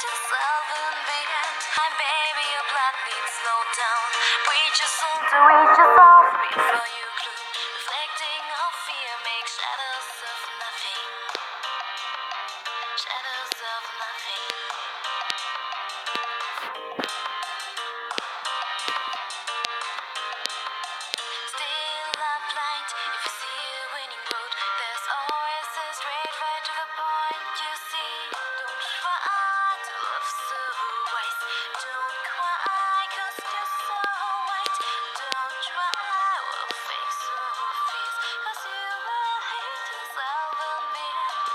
yourself in the end. My baby, your blood needs slow down. Reach your soul to reach yourself before you gloom. Reflecting of fear, make shadows of nothing. Shadows of nothing. Still not blind. If you see a winning road, there's always a straight right to the point. You see, don't try to love so wise. Don't cry 'cause you're so white. Don't try or fake so fierce 'cause you will hate yourself in the end.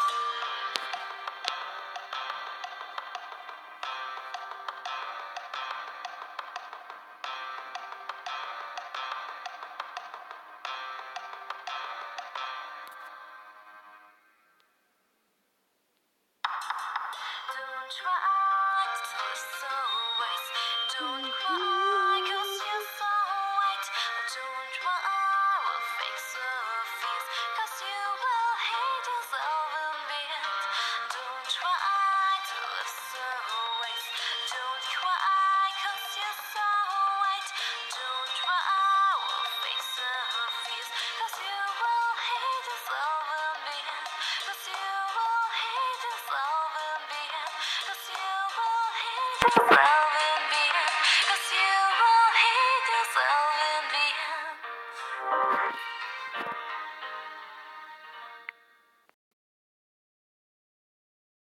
Don't try to live so wise. Don't cry 'cause you're so white. Don't try or fake so fierce 'cause you will hate yourself in the end. Don't try to live so wise. Don't cry 'cause you're so white. Don't try or fake so fierce 'cause you will hate yourself in the end. 'Cause you will hate yourself in the end. 'Cause you will hate yourself.